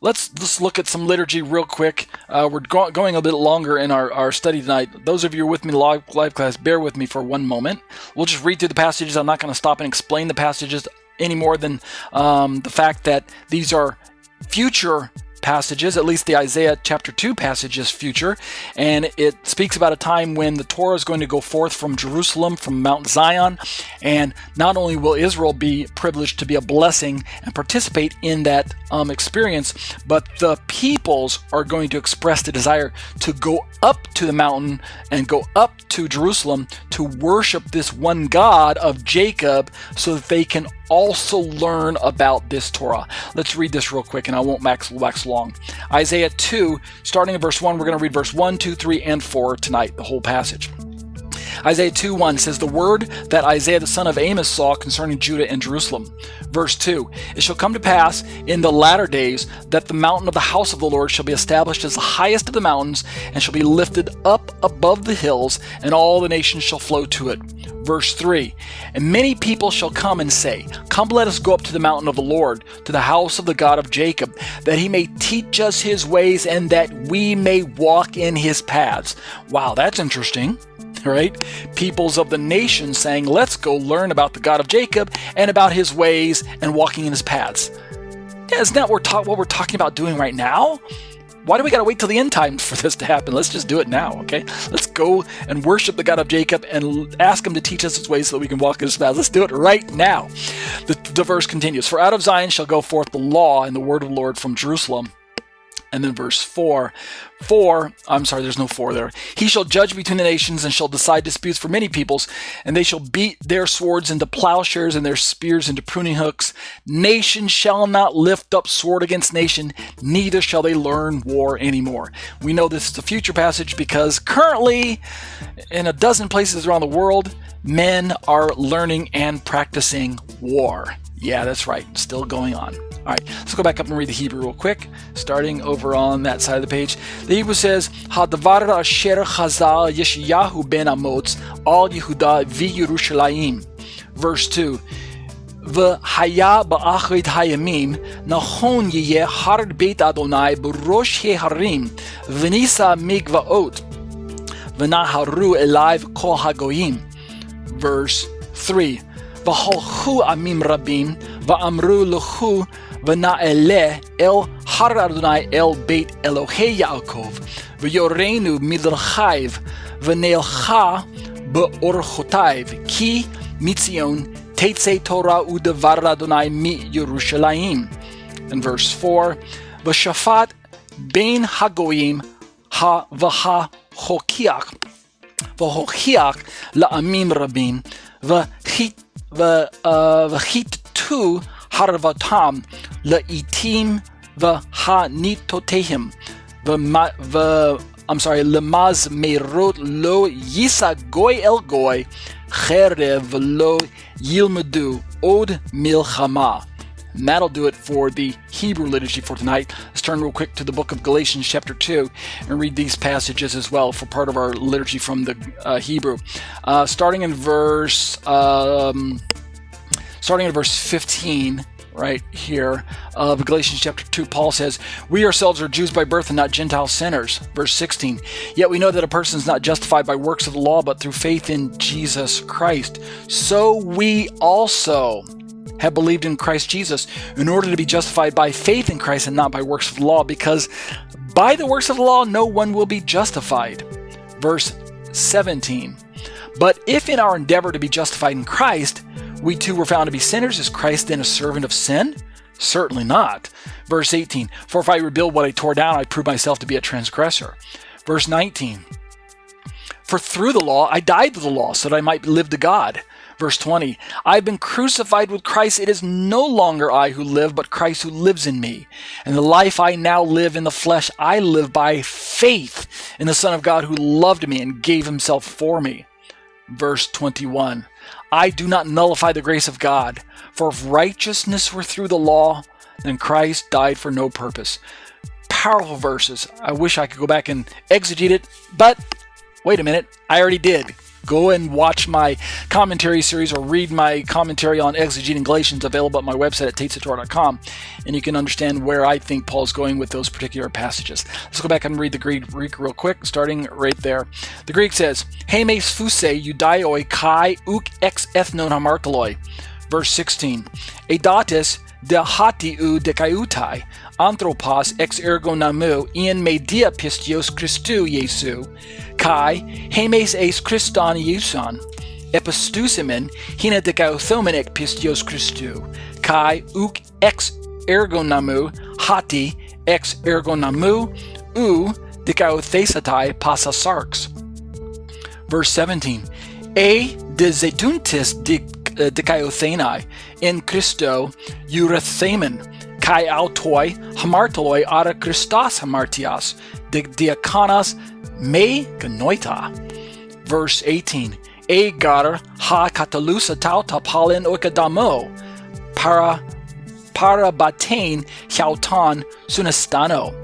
Let's look at some liturgy real quick. We're going a bit longer in our study tonight. Those of you who are with me live class, bear with me for one moment. We'll just read through the passages. I'm not going to stop and explain the passages any more than the fact that these are future passages. At least the Isaiah chapter 2 passage is future, and it speaks about a time when the Torah is going to go forth from Jerusalem, from Mount Zion, and not only will Israel be privileged to be a blessing and participate in that experience, but the peoples are going to express the desire to go up to the mountain and go up to Jerusalem to worship this one God of Jacob so that they can also learn about this Torah. Let's read this real quick, and I won't wax long. Isaiah 2, starting in verse 1, we're going to read verse 1, 2, 3, and 4 tonight, the whole passage. Isaiah 2:1 says, the word that Isaiah the son of Amoz saw concerning Judah and Jerusalem. Verse 2, it shall come to pass in the latter days that the mountain of the house of the Lord shall be established as the highest of the mountains, and shall be lifted up above the hills, and all the nations shall flow to it. Verse 3, and many people shall come and say, come, let us go up to the mountain of the Lord, to the house of the God of Jacob, that he may teach us his ways, and that we may walk in his paths. Wow, that's interesting. Right? Peoples of the nation saying, let's go learn about the God of Jacob and about his ways and walking in his paths. Yeah, isn't that what we're talking about doing right now? Why do we got to wait till the end times for this to happen? Let's just do it now, okay? Let's go and worship the God of Jacob and ask him to teach us his ways so that we can walk in his paths. Let's do it right now. The verse continues, for out of Zion shall go forth the law and the word of the Lord from Jerusalem. And then verse 4, there's no 4 there. He shall judge between the nations and shall decide disputes for many peoples, and they shall beat their swords into plowshares and their spears into pruning hooks. Nation shall not lift up sword against nation, neither shall they learn war anymore. We know this is a future passage because currently in a dozen places around the world, men are learning and practicing war. Yeah, that's right. Still going on. All right, let's go back up and read the Hebrew real quick, starting over on that side of the page. The Hebrew says, Hadavar asher chazal Yeshayahu ben Amoz al Yehuda v'Yerushalayim. Verse 2, V'haya ba'achrit hayamim nachon yiyeh har beit Adonai b'rosh heharim v'nisa migvaot v'naharu elaiv kol hagoyim. Verse 3, V'halchu amim rabim v'amru lechu v'na'eleh el har Adonai el beit Elohei Yaakov v'yorenu midrchaiv v'neilcha be'orchotaiv ki mitzion Tetze Torah u'devar Adonai mi Yerushalayim. And verse 4, V'shafat ben hagoyim ha v'ha-hokiach la'amim rabim v'chittu harvatam la'itim v'hanitotehim lemaz merot lo yisa goy el goy cherev lo yilmedu od milchama. And that'll do it for the Hebrew liturgy for tonight. Let's turn real quick to the book of Galatians chapter 2 and read these passages as well for part of our liturgy from the Hebrew. Starting in verse 15, right here of Galatians chapter 2, Paul says, we ourselves are Jews by birth and not Gentile sinners. Verse 16, yet we know that a person is not justified by works of the law, but through faith in Jesus Christ. So we also have believed in Christ Jesus in order to be justified by faith in Christ and not by works of the law, because by the works of the law no one will be justified. Verse 17, but if in our endeavor to be justified in Christ we too were found to be sinners, is Christ then a servant of sin? Certainly not. Verse 18, for if I rebuild what I tore down, I prove myself to be a transgressor. Verse 19, for through the law I died to the law so that I might live to God. Verse 20, I've been crucified with Christ. It is no longer I who live, but Christ who lives in me. And the life I now live in the flesh, I live by faith in the Son of God who loved me and gave himself for me. Verse 21, I do not nullify the grace of God, for if righteousness were through the law, then Christ died for no purpose. Powerful verses. I wish I could go back and exegete it, but wait a minute, I already did. go and watch my commentary series or read my commentary on Exegeting Galatians available at my website at tetzetorah.com, and you can understand where I think Paul's going with those particular passages. Let's go back and read the Greek real quick, starting right there. The Greek says, Hemes phuse judaioi kai uk ex ethnon hamartoloi. Verse 16, Edatis de hatiu dekaiutai, anthropos ex ergo namu, ian media pistios Christu Jesu, kai hemes eis Christon Iuson, epistusimen hina dekauthomen ek pistios Christu, kai uk ex ergo namu, hati ex ergo namu, u dekauthesatai pasasarx. Verse 17, E de zetuntis dekaiothenai, in Christo eurethamen, kai autoi hamartoloi ara Christos hamartias, diakonos me genoita. Verse 18, E gar ha katalusa tauta palin oikadamo, para batain chautan sunastano.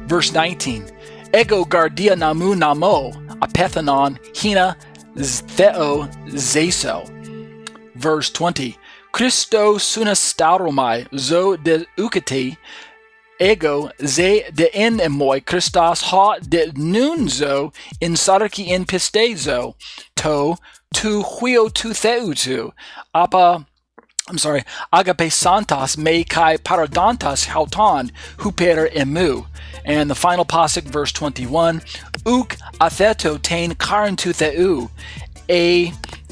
Verse 19, Ego gardia namu namo, apethanon hina theo zeso. Verse 20, Christo sunastauromai zo de ukete, ego ze de en emoi Christos ha de nunzo in sarki in pistezo, to tu huio tu theutu, agape santas me kai parodontas hauton huper emu. And the final pasuk, verse 21, uk atheto tain karantu theu, e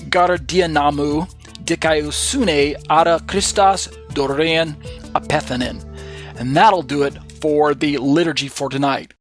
gardianamu dikaiosune ara Christos dorean apethanin. And that'll do it for the liturgy for tonight.